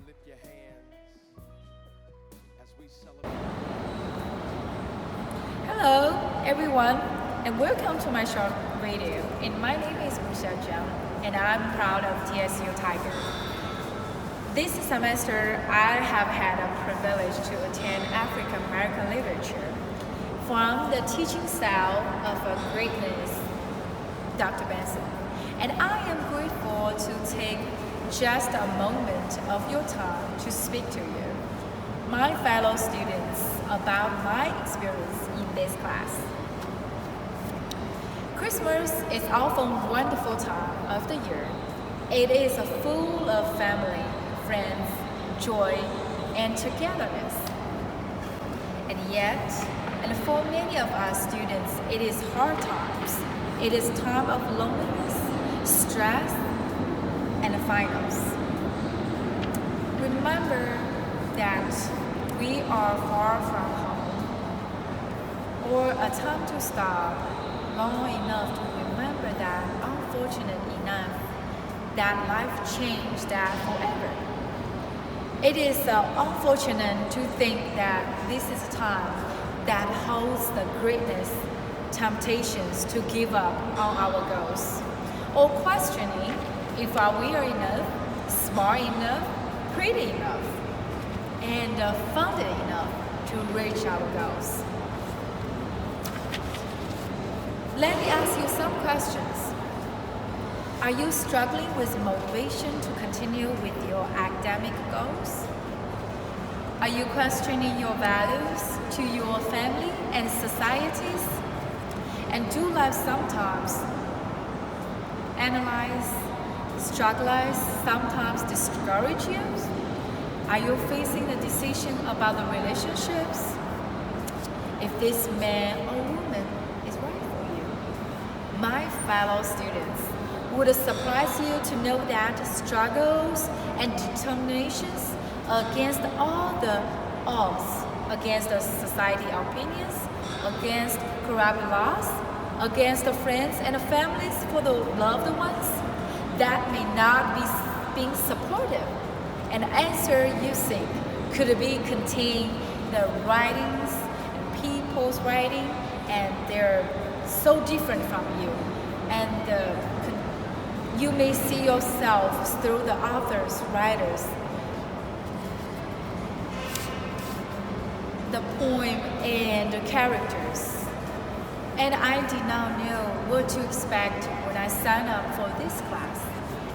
lift your hands as we celebrate. Hello, everyone, and welcome to my short video. And my name is Wuxia Zhang, and I'm proud of TSU Tiger. This semester, I have had a privilege to attend African American literature from the teaching style of a greatness, Dr. Benson. And I am grateful to take just a moment of your time to speak to you, my fellow students, about my experience in this class. Christmas is often a wonderful time of the year. It is full of family, friends, joy, and togetherness. And yet, and for many of us students, it is hard times. It is time of loneliness, stress, and finals. Remember that we are far from home, or a time to stop long enough to remember that unfortunate enough that life changed that forever. It is unfortunate to think that this is a time that holds the greatest temptations to give up on our goals, or questioning if we are enough, smart enough, pretty enough, and funded enough to reach our goals. Let me ask you some questions. Are you struggling with motivation to continue with your academic goals? Are you questioning your values to your family and societies? And do life sometimes analyze, struggles, sometimes discourage you? Are you facing a decision about the relationships? If this man or woman is right for you. My fellow students, would it surprise you to know that struggles and determinations against all the odds, against the society opinions, against corrupt laws, against the friends and the families for the loved ones that may not be being supportive? An answer you seek could be contain the writings and people's writing, and they're so different from you, and you may see yourself through the authors, writers, the poem, and the characters. And I did not know what to expect when I signed up for this class.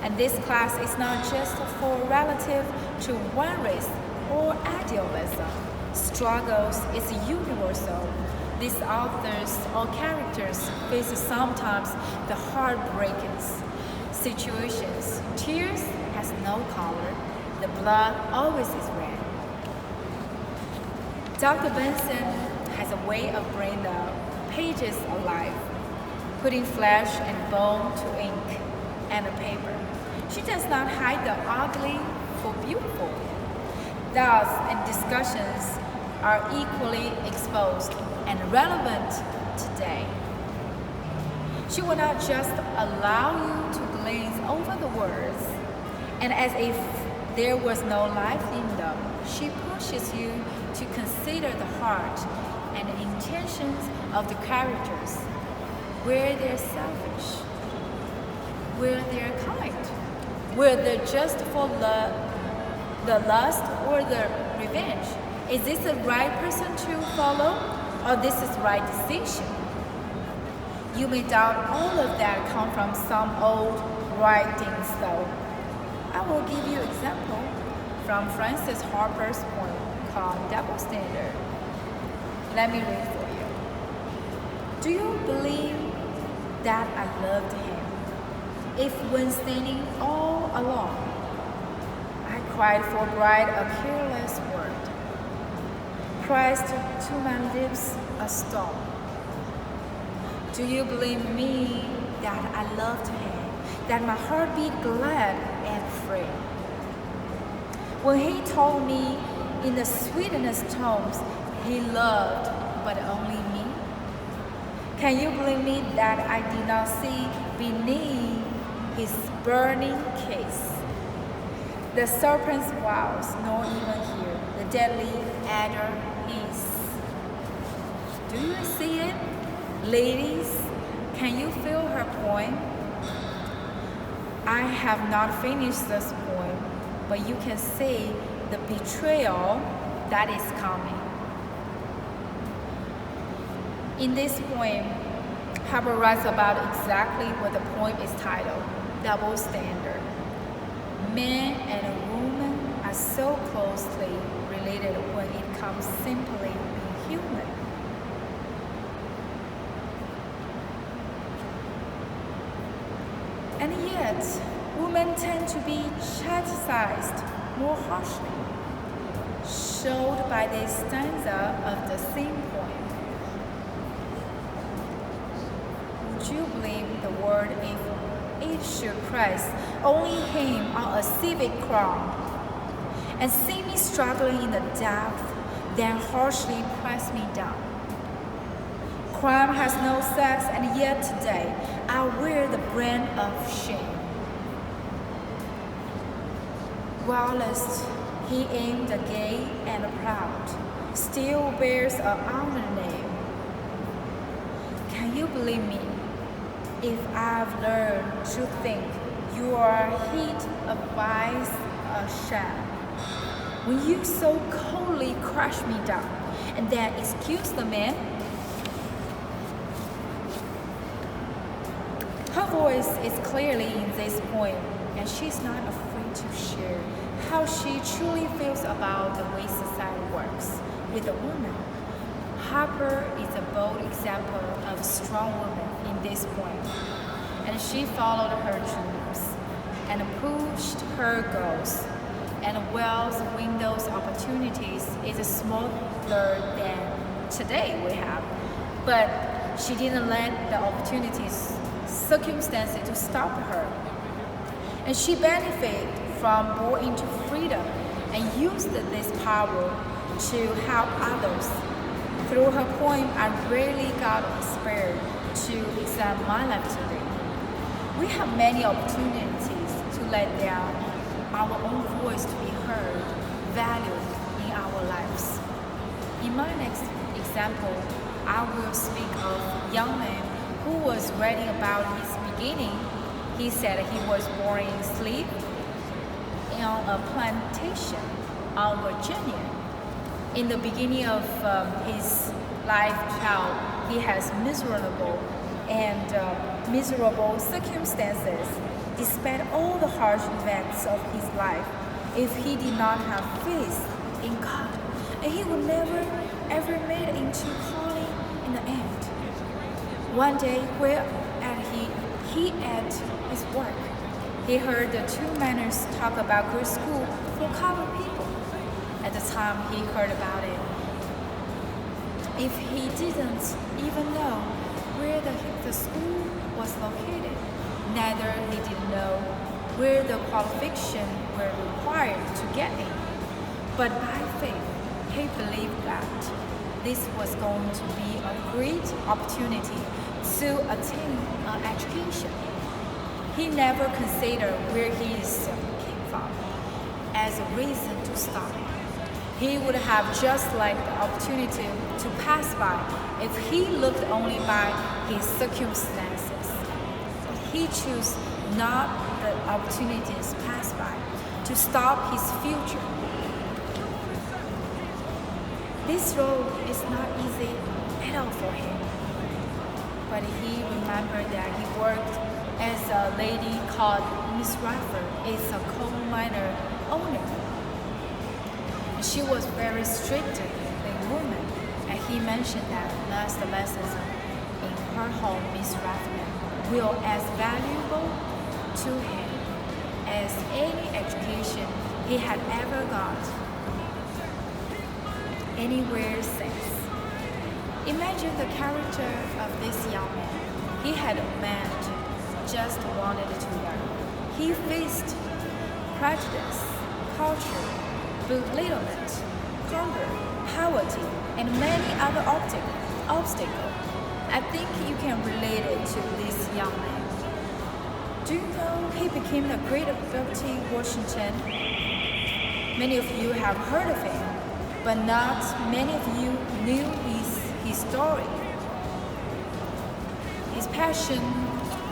And this class is not just for relative to one race or idealism. Struggles is universal. These authors or characters face sometimes the heartbreaking situations. Tears has no color. The blood always is red. Dr. Benson has a way of bringing the pages alive, putting flesh and bone to ink and paper. She does not hide the ugly for beautiful. Thus, and discussions are equally exposed and relevant today. She will not just allow you to glaze over the words, and as if there was no life in them, she pushes you to consider the heart and the intentions of the characters, where they're selfish, where they're kind, where they're just for the lust or the revenge. Is this the right person to follow, or this is the right decision? You may doubt all of that come from some old writings, though. I will give you an example from Francis Harper's poem called Double Standard. Let me read for you. Do you believe that I loved him, if when standing all alone, I cried for bride a careless word, pressed to my lips a stone? Do you believe me that I loved him, that my heart beat glad and free? When he told me in the sweetest tones he loved but only me? Can you believe me that I did not see beneath his burning kiss The serpent's wiles, nor even hear the deadly adder hiss. Do you see it? Ladies, can you feel her point? I have not finished this poem, but you can see the betrayal that is coming. In this poem, Harper writes about exactly what the poem is titled, Double Standard. Man and woman are so closely related when it comes simply being human. And yet, women tend to be chastised more harshly, showed by this stanza of the same poem. Would you believe the word if it should press only him on a civic crown and see me struggling in the depth, then harshly press me down? Crime has no sex, and yet today I wear the brand of shame. Whilst he aimed the gay and the proud, still bears an honor name. Can you believe me if I've learned to think you are heat of vice a sham? When you so coldly crush me down and then excuse the man? Her voice is clearly in this poem, and she's not afraid to share how she truly feels about the way society works with a woman. Harper is a bold example of a strong woman in this poem, and she followed her dreams and pushed her goals, and whilst the window's opportunities is smaller than today we have, but she didn't let the circumstances to stop her. And she benefited from born into freedom and used this power to help others. Through her poem, I really got inspired to examine my life today. We have many opportunities to let our own voice to be heard, valued in our lives. In my next example, I will speak of a young man who was writing about his beginning. He said he was born in sleep on a plantation on Virginia. In the beginning of his lifestyle, he has miserable circumstances. Despite all the harsh events of his life, if he did not have faith in God, and he would never ever made it into calling in the end. One day, where he at his work, he heard the two miners talk about good school for colored people. At the time he heard about it, if he didn't even know where the school was located, neither he did know where the qualifications were required to get in. But by faith, he believed that this was going to be a great opportunity to attain an education. He never considered where he came from as a reason to stop. He would have just liked the opportunity to pass by if he looked only by his circumstances. But he chose not the opportunities passed by to stop his future. This road is not easy at all for him. But he remembered that he worked as a lady called Miss Radford is a coal miner owner. She was very strict woman, and he mentioned that last lessons in her home, Miss Radford will as valuable to him as any education he had ever got anywhere since. Imagine the character of this young man. He had met, just wanted to learn. He faced prejudice, culture, belittlement, hunger, poverty, and many other obstacles. I think you can relate it to this young man. Do you know he became the great Booker T. Washington Many of you have heard of him, but not many of you knew his story. His passion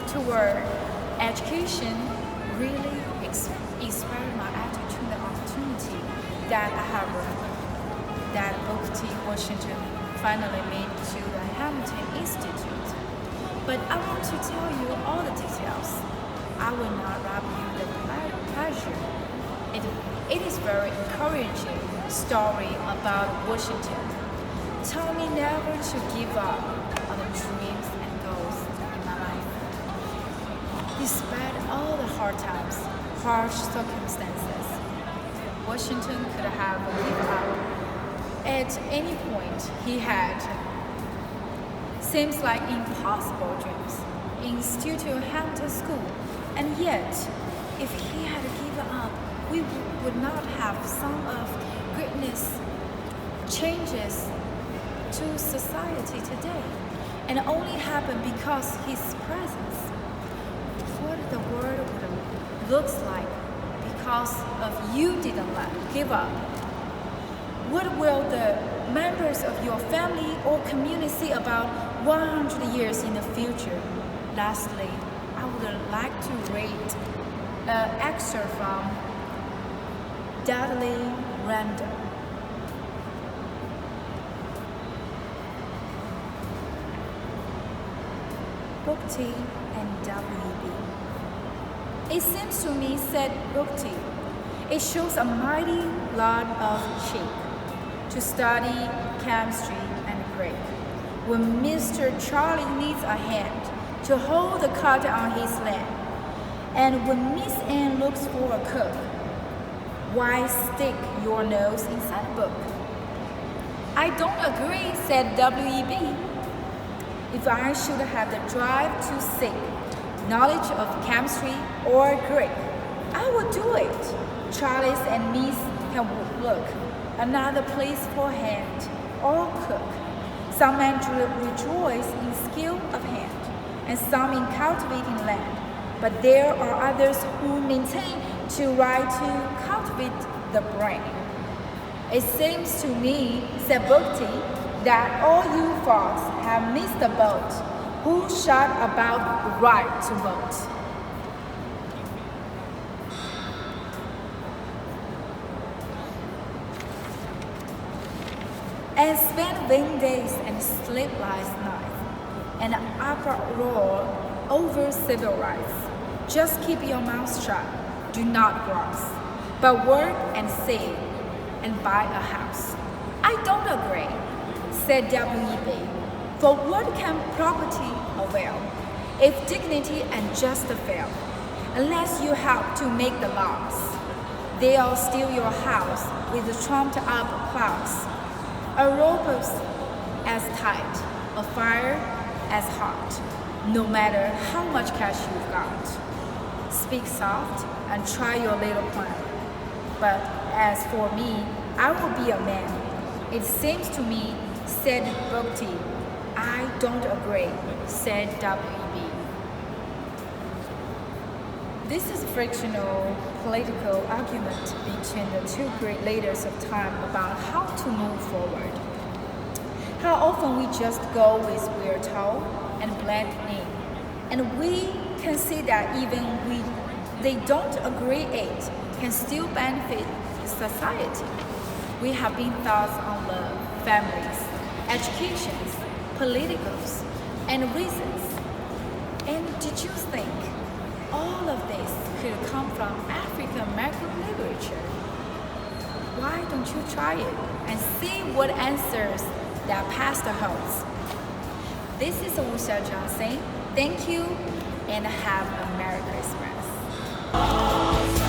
toward education really inspired my attitude to the opportunity that I have that Booker T. Washington finally made to the Hamilton Institute. But I want to tell you all the details. I will not rob you the pleasure. It is very encouraging story about Washington. Taught me never to give up on the dreams and goals in my life. Despite all the hard times, harsh circumstances, Washington could have given up at any point he had. Seems like impossible dreams in Studio Hampton School, and yet, if he had given up, we would not have some of greatness changes to society today, and only happened because his presence. What the world would looks like because of you didn't give up. What will the members of your family or community say about 100 years in the future? Lastly, I would like to read an excerpt from Dudley Randall. Booker T. and W.E.B. It seems to me, said Booker T., it shows a mighty lot of cheek to study chemistry and Greek. When Mr. Charlie needs a hand to hold the cutter on his land, and when Miss Anne looks for a cook, why stick your nose inside a book? I don't agree, said W.E.B. If I should have the drive to seek knowledge of chemistry or Greek, I would do it. Charles and Miss can look another place for hand or cook. Some men rejoice in skill of hand, and some in cultivating land. But there are others who maintain to right to cultivate the brain. It seems to me, said Booker T., that all you folks have missed the boat who shout about the right to vote. And spent vain days and sleepless nights, and uproar over civil rights. Just keep your mouth shut, do not grasp, but work and save, and buy a house. I don't agree, said W.E.B. For what can property avail, if dignity and justice fail, unless you help to make the laws? They'll steal your house with the trumped up clouds. A rope as tight, a fire as hot, no matter how much cash you've got. Speak soft and try your little plan. But as for me, I will be a man. It seems to me, said Booker T. I don't agree, said W.E.B. This is a frictional political argument between the two great leaders of time about how to move forward. How often we just go as we're told and blend in. And we can see that even they don't agree it can still benefit society. We have been thoughts on love, families, educations, politicals, and reasons. And did you think all of this could come from African American literature? Why don't you try it and see what answers that pastor holds? This is Wuxia Zhang saying thank you and have a Merry Christmas.